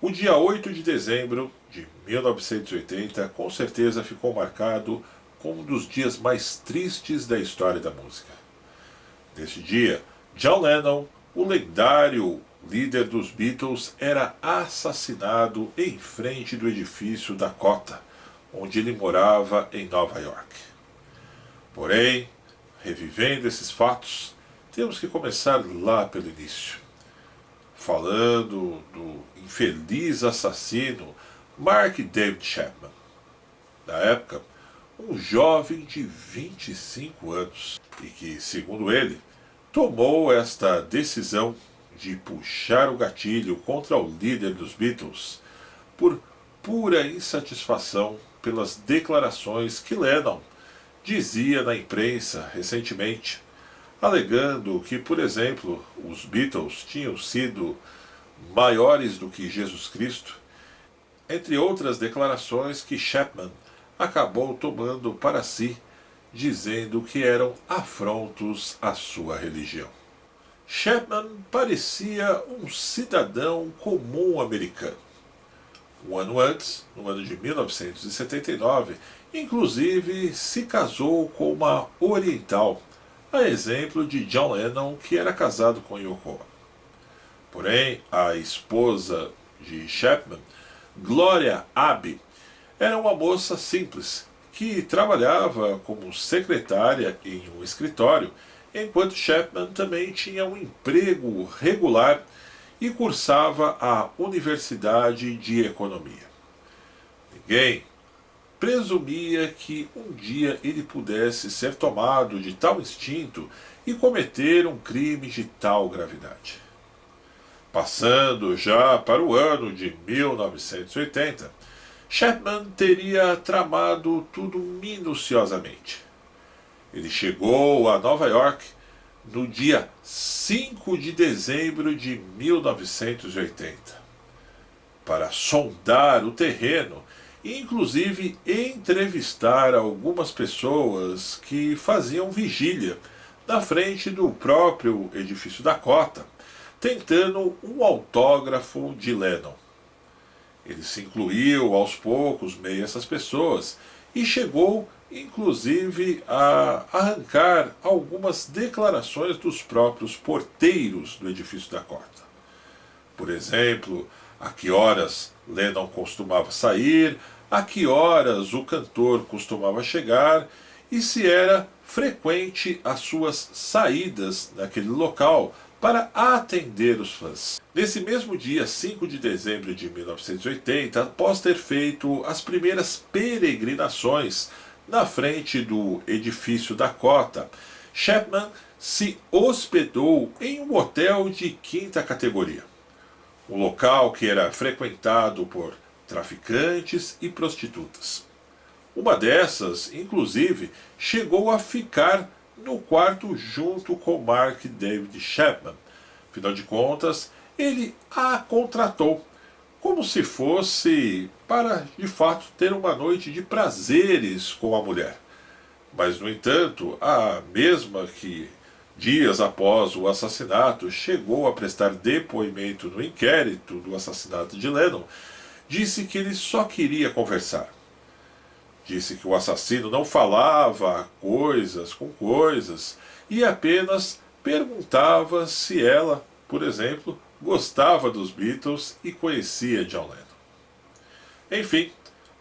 O dia 8 de dezembro de 1980 com certeza ficou marcado como um dos dias mais tristes da história da música. Neste dia, John Lennon, o lendário líder dos Beatles, era assassinado em frente do edifício Dakota, onde ele morava em Nova York. Porém, revivendo esses fatos, temos que começar lá pelo início, falando do infeliz assassino Mark David Chapman. Na época, um jovem de 25 anos e que, segundo ele, tomou esta decisão de puxar o gatilho contra o líder dos Beatles por pura insatisfação pelas declarações que Lennon dizia na imprensa recentemente, alegando que, por exemplo, os Beatles tinham sido maiores do que Jesus Cristo, entre outras declarações que Chapman acabou tomando para si, dizendo que eram afrontos à sua religião. Chapman parecia um cidadão comum americano. Um ano antes, no ano de 1979, inclusive se casou com uma oriental, a exemplo de John Lennon, que era casado com Yoko Ono. Porém, a esposa de Chapman, Gloria Abbey, era uma moça simples, que trabalhava como secretária em um escritório, enquanto Chapman também tinha um emprego regular e cursava a Universidade de Economia. Ninguém presumia que um dia ele pudesse ser tomado de tal instinto e cometer um crime de tal gravidade. Passando já para o ano de 1980, Chapman teria tramado tudo minuciosamente. Ele chegou a Nova York no dia 5 de dezembro de 1980 para sondar o terreno e inclusive entrevistar algumas pessoas que faziam vigília na frente do próprio edifício Dakota, tentando um autógrafo de Lennon. Ele se incluiu aos poucos meio a essas pessoas e chegou inclusive a arrancar algumas declarações dos próprios porteiros do edifício Dakota. Por exemplo, a que horas Lennon costumava sair, a que horas o cantor costumava chegar e se era frequente as suas saídas naquele local para atender os fãs. Nesse mesmo dia, 5 de dezembro de 1980, após ter feito as primeiras peregrinações na frente do edifício Dakota, Chapman se hospedou em um hotel de quinta categoria, um local que era frequentado por traficantes e prostitutas. Uma dessas, inclusive, chegou a ficar no quarto junto com Mark David Chapman. Afinal de contas, ele a contratou, como se fosse para, de fato, ter uma noite de prazeres com a mulher. Mas, no entanto, a mesma que, dias após o assassinato, chegou a prestar depoimento no inquérito do assassinato de Lennon, disse que ele só queria conversar. Disse que o assassino não falava coisas com coisas e apenas perguntava se ela, por exemplo, gostava dos Beatles e conhecia John Lennon. Enfim,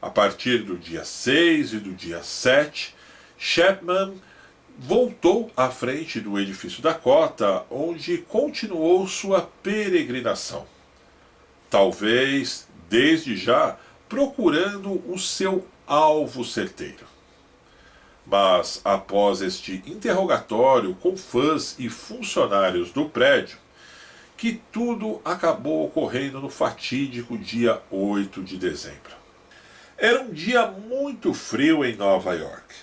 a partir do dia 6 e do dia 7, Chapman voltou à frente do edifício Dakota, onde continuou sua peregrinação. Talvez, desde já, procurando o seu alvo certeiro. Mas, após este interrogatório com fãs e funcionários do prédio, que tudo acabou ocorrendo no fatídico dia 8 de dezembro. Era um dia muito frio em Nova York,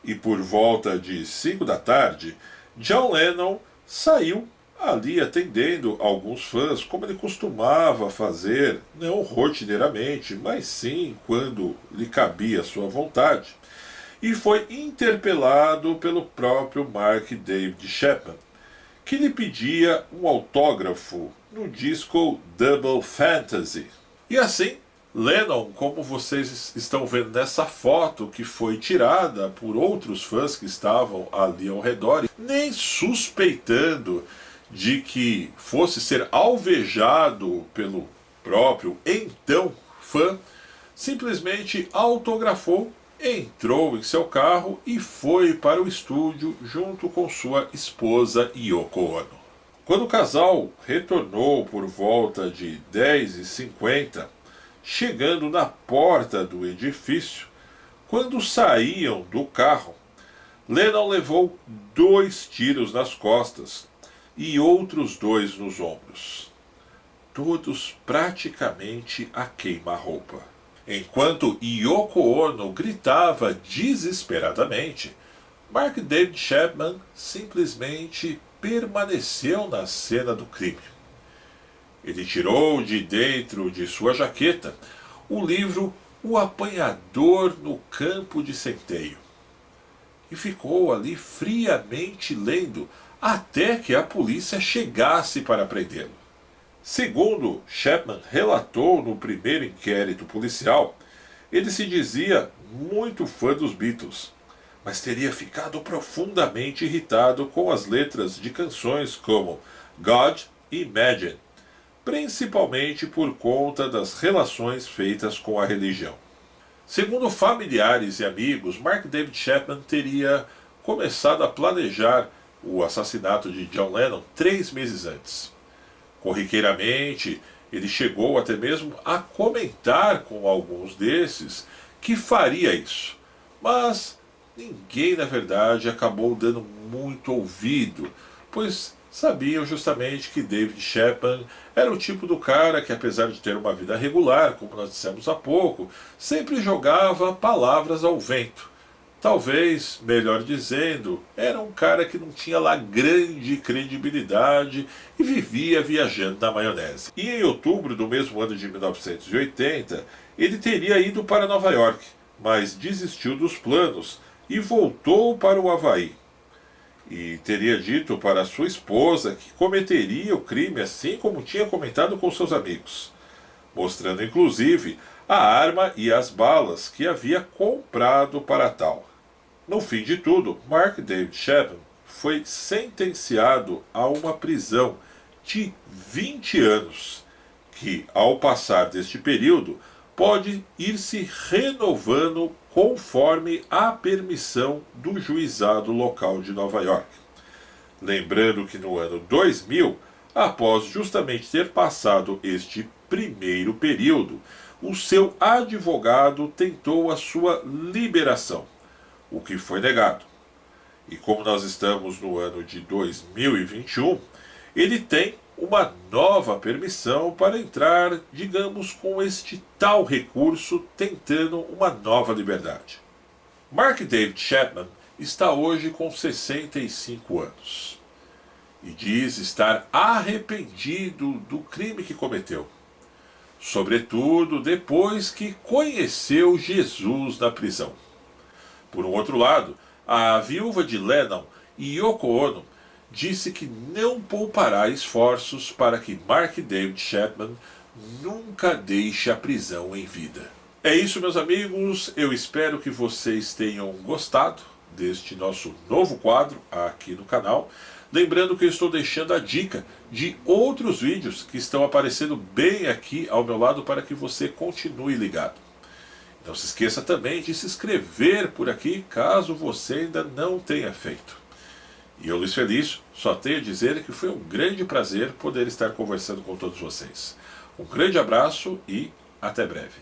e por volta de 5 da tarde, John Lennon saiu ali atendendo alguns fãs, como ele costumava fazer, não rotineiramente, mas sim quando lhe cabia a sua vontade, e foi interpelado pelo próprio Mark David Chapman, que lhe pedia um autógrafo no disco Double Fantasy, E assim, Lennon, como vocês estão vendo nessa foto que foi tirada por outros fãs que estavam ali ao redor, nem suspeitando de que fosse ser alvejado pelo próprio então fã, simplesmente autografou, entrou em seu carro e foi para o estúdio junto com sua esposa Yoko Ono. Quando o casal retornou por volta de 10h50, chegando na porta do edifício, quando saíam do carro, Lennon levou 2 tiros nas costas e outros 2 nos ombros, todos praticamente a queima-roupa. Enquanto Yoko Ono gritava desesperadamente, Mark David Chapman simplesmente permaneceu na cena do crime. Ele tirou de dentro de sua jaqueta o livro O Apanhador no Campo de Centeio e ficou ali friamente lendo até que a polícia chegasse para prendê-lo. Segundo Chapman relatou no primeiro inquérito policial, ele se dizia muito fã dos Beatles, mas teria ficado profundamente irritado com as letras de canções como God e Imagine, principalmente por conta das relações feitas com a religião. Segundo familiares e amigos, Mark David Chapman teria começado a planejar o assassinato de John Lennon 3 meses antes. Corriqueiramente, ele chegou até mesmo a comentar com alguns desses que faria isso, mas ninguém, na verdade, acabou dando muito ouvido, pois sabiam justamente que David Chapman era o tipo do cara que, apesar de ter uma vida regular, como nós dissemos há pouco, sempre jogava palavras ao vento. Talvez, melhor dizendo, era um cara que não tinha lá grande credibilidade e vivia viajando na maionese. E em outubro do mesmo ano de 1980, ele teria ido para Nova York, mas desistiu dos planos e voltou para o Havaí. E teria dito para sua esposa que cometeria o crime assim como tinha comentado com seus amigos, mostrando inclusive a arma e as balas que havia comprado para tal. No fim de tudo, Mark David Chapman foi sentenciado a uma prisão de 20 anos, que, ao passar deste período, pode ir se renovando conforme a permissão do juizado local de Nova York. Lembrando que no ano 2000, após justamente ter passado este primeiro período, o seu advogado tentou a sua liberação, o que foi negado. E como nós estamos no ano de 2021, ele tem uma nova permissão para entrar, digamos, com este tal recurso, tentando uma nova liberdade. Mark David Chapman está hoje com 65 anos e diz estar arrependido do crime que cometeu, sobretudo depois que conheceu Jesus na prisão. Por um outro lado, a viúva de Lennon, Yoko Ono, disse que não poupará esforços para que Mark David Chapman nunca deixe a prisão em vida. É isso, meus amigos. Eu espero que vocês tenham gostado deste nosso novo quadro aqui no canal. Lembrando que eu estou deixando a dica de outros vídeos que estão aparecendo bem aqui ao meu lado para que você continue ligado. Não se esqueça também de se inscrever por aqui, caso você ainda não tenha feito. E eu, Luiz Felício, só tenho a dizer que foi um grande prazer poder estar conversando com todos vocês. Um grande abraço e até breve.